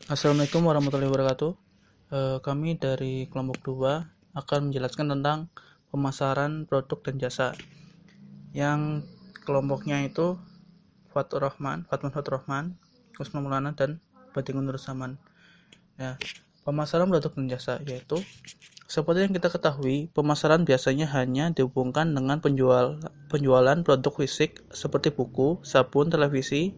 Assalamualaikum warahmatullahi wabarakatuh. Kami dari kelompok 2 akan menjelaskan tentang pemasaran produk dan jasa. Yang kelompoknya itu Fatman Fatur Rahman, Usman Maulana, dan Badingun Nur Zaman. Ya, pemasaran produk dan jasa yaitu seperti yang kita ketahui, pemasaran biasanya hanya dihubungkan dengan penjualan produk fisik seperti buku, sabun, televisi,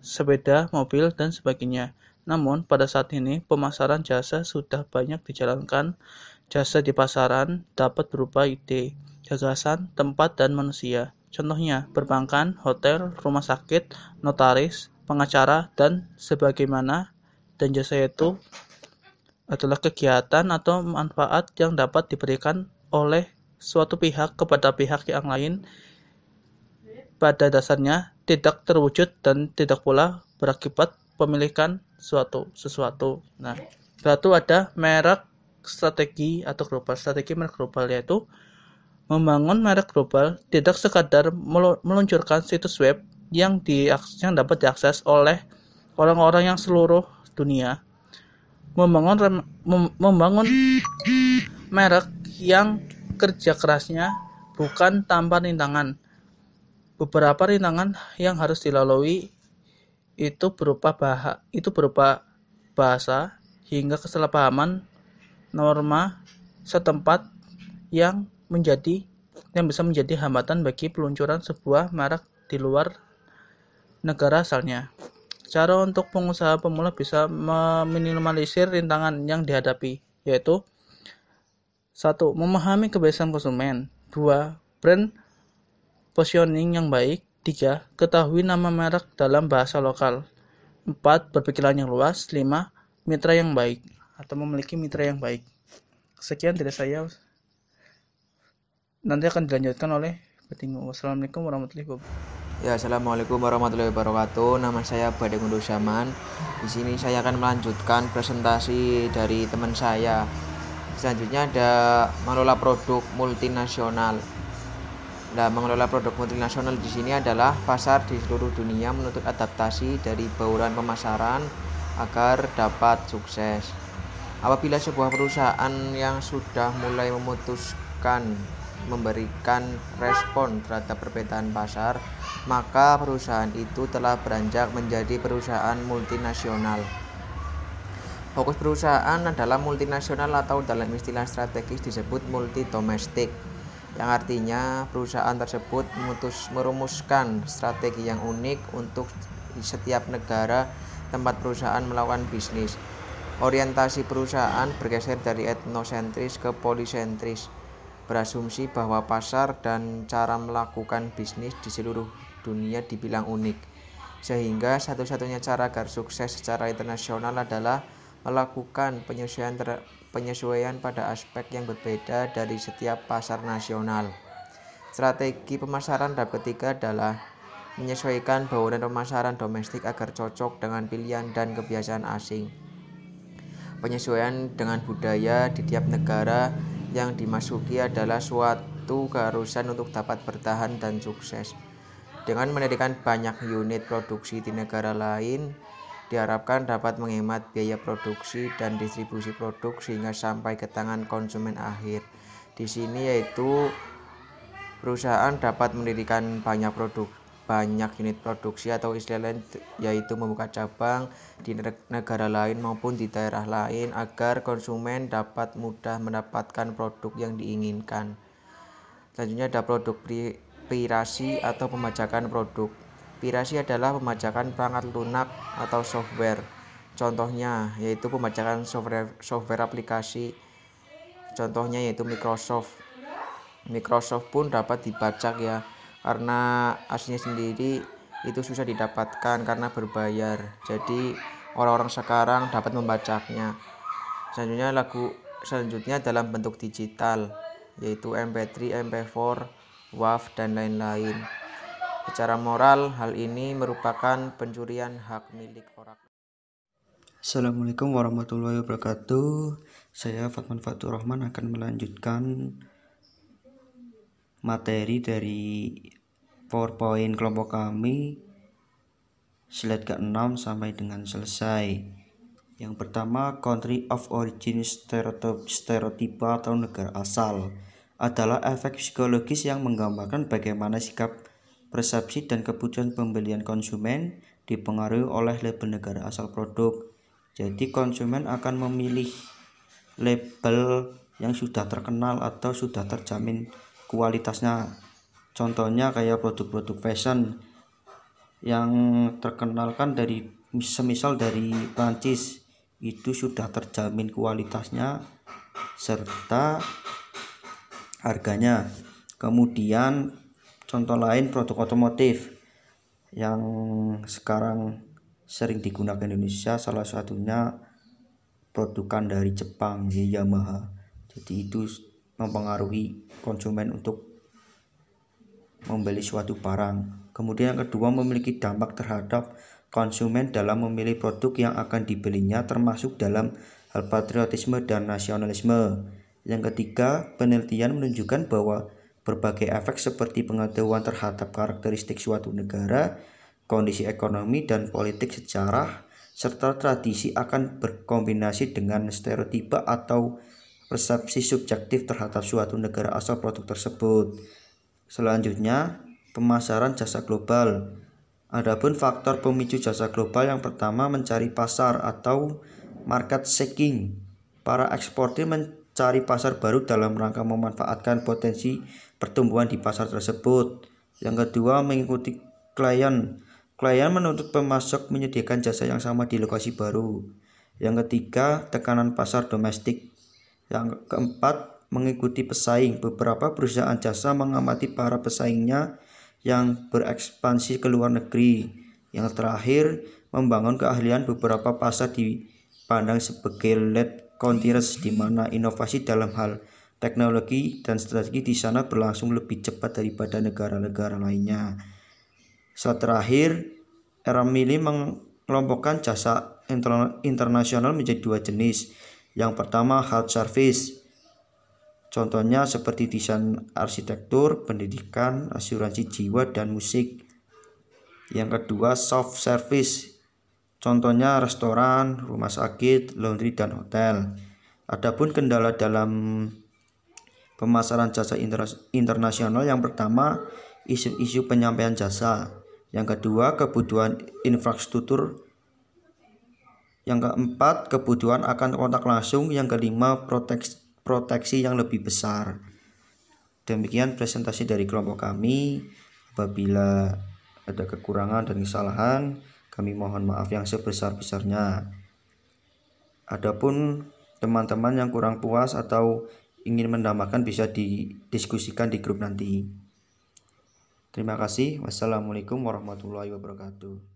sepeda, mobil, dan sebagainya. Namun, pada saat ini, pemasaran jasa sudah banyak dijalankan. Jasa di pasaran dapat berupa ide, gagasan, tempat, dan manusia. Contohnya, perbankan, hotel, rumah sakit, notaris, pengacara, dan sebagaimana. Dan jasa itu adalah kegiatan atau manfaat yang dapat diberikan oleh suatu pihak kepada pihak yang lain, pada dasarnya tidak terwujud dan tidak pula berakibat pemilikan sesuatu. Nah, satu ada merek strategi atau global. Strategi merek global yaitu membangun merek global tidak sekadar meluncurkan situs web yang dapat diakses oleh orang-orang yang seluruh dunia. Membangun merek yang kerja kerasnya bukan tanpa rintangan. Beberapa rintangan yang harus dilalui itu berupa bahasa hingga kesalahpahaman norma setempat yang bisa menjadi hambatan bagi peluncuran sebuah merek di luar negara asalnya. Cara untuk pengusaha pemula bisa meminimalisir rintangan yang dihadapi, yaitu 1. Memahami kebiasaan konsumen. 2. Brand positioning yang baik. 3. Ketahui nama merek dalam bahasa lokal. 4. Berpikiran yang luas. 5. Mitra yang baik atau memiliki mitra yang baik. Sekian dari saya. Nanti akan dilanjutkan oleh Badingun. Wassalamualaikum warahmatullahi wabarakatuh. Ya, assalamualaikum warahmatullahi wabarakatuh. Nama saya Badingun Nur Zaman. Di sini saya akan melanjutkan presentasi dari teman saya. Selanjutnya ada mengelola produk multinasional. Nah, mengelola produk multinasional di sini adalah pasar di seluruh dunia menuntut adaptasi dari bauran pemasaran agar dapat sukses. Apabila sebuah perusahaan yang sudah mulai memutuskan memberikan respon terhadap perbedaan pasar, maka perusahaan itu telah beranjak menjadi perusahaan multinasional. Fokus perusahaan adalah multinasional atau dalam istilah strategis disebut multidomestik, yang artinya perusahaan tersebut merumuskan strategi yang unik untuk setiap negara tempat perusahaan melakukan bisnis. Orientasi perusahaan bergeser dari etnosentris ke polisentris, berasumsi bahwa pasar dan cara melakukan bisnis di seluruh dunia dibilang unik, sehingga satu-satunya cara agar sukses secara internasional adalah melakukan penyesuaian pada aspek yang berbeda dari setiap pasar nasional. Strategi pemasaran tahap ketiga adalah menyesuaikan bauran pemasaran domestik agar cocok dengan pilihan dan kebiasaan asing. Penyesuaian dengan budaya di tiap negara yang dimasuki adalah suatu keharusan untuk dapat bertahan dan sukses. Dengan mendirikan banyak unit produksi di negara lain, diharapkan dapat menghemat biaya produksi dan distribusi produk sehingga sampai ke tangan konsumen akhir. Di sini yaitu perusahaan dapat mendirikan banyak unit produksi atau istilah lain yaitu membuka cabang di negara lain maupun di daerah lain agar konsumen dapat mudah mendapatkan produk yang diinginkan. Selanjutnya ada produk pirasi atau pembajakan produk. Pirasi adalah pembajakan perangkat lunak atau software. Contohnya yaitu pembajakan software aplikasi. Contohnya yaitu Microsoft. Microsoft pun dapat dibajak ya, karena aslinya sendiri itu susah didapatkan karena berbayar. Jadi orang-orang sekarang dapat membajaknya. Selanjutnya dalam bentuk digital, yaitu MP3, MP4, WAV dan lain-lain. Secara moral, hal ini merupakan pencurian hak milik orang. Assalamualaikum warahmatullahi wabarakatuh. Saya Fatman Fatur Rahman akan melanjutkan materi dari PowerPoint kelompok kami slide ke-6 sampai dengan selesai. Yang pertama, country of origin stereotipa atau negara asal adalah efek psikologis yang menggambarkan bagaimana sikap, persepsi, dan keputusan pembelian konsumen dipengaruhi oleh label negara asal produk. Jadi konsumen akan memilih label yang sudah terkenal atau sudah terjamin kualitasnya. Contohnya kayak produk-produk fashion yang terkenal kan semisal dari Prancis, itu sudah terjamin kualitasnya serta harganya. Kemudian contoh lain produk otomotif yang sekarang sering digunakan Indonesia, salah satunya produkan dari Jepang, Yamaha. Jadi itu mempengaruhi konsumen untuk membeli suatu barang. Kemudian yang kedua, memiliki dampak terhadap konsumen dalam memilih produk yang akan dibelinya, termasuk dalam hal patriotisme dan nasionalisme. Yang ketiga, penelitian menunjukkan bahwa berbagai efek seperti pengetahuan terhadap karakteristik suatu negara, kondisi ekonomi dan politik sejarah, serta tradisi akan berkombinasi dengan stereotipa atau persepsi subjektif terhadap suatu negara asal produk tersebut. Selanjutnya, pemasaran jasa global. Adapun faktor pemicu jasa global, yang pertama mencari pasar atau market seeking. Para eksportir mencari pasar baru dalam rangka memanfaatkan potensi pertumbuhan di pasar tersebut. Yang kedua, mengikuti klien. Klien menuntut pemasok menyediakan jasa yang sama di lokasi baru. Yang ketiga, tekanan pasar domestik. Yang keempat, mengikuti pesaing. Beberapa perusahaan jasa mengamati para pesaingnya yang berekspansi ke luar negeri. Yang terakhir, membangun keahlian. Beberapa pasar dipandang sebagai lead countries, di mana inovasi dalam hal teknologi dan strategi di sana berlangsung lebih cepat daripada negara-negara lainnya. Terakhir, Ramili mengelompokkan jasa internasional menjadi dua jenis. Yang pertama, hard service. Contohnya seperti desain arsitektur, pendidikan, asuransi jiwa, dan musik. Yang kedua, soft service. Contohnya restoran, rumah sakit, laundry, dan hotel. Adapun kendala dalam pemasaran jasa internasional, yang pertama, isu-isu penyampaian jasa. Yang kedua, kebutuhan infrastruktur. Yang keempat, kebutuhan akan kontak langsung. Yang kelima, proteksi yang lebih besar. Demikian presentasi dari kelompok kami. Apabila ada kekurangan dan kesalahan, kami mohon maaf yang sebesar-besarnya. Adapun teman-teman yang kurang puas atau ingin menambahkan bisa didiskusikan di grup nanti. Terima kasih. Wassalamualaikum warahmatullahi wabarakatuh.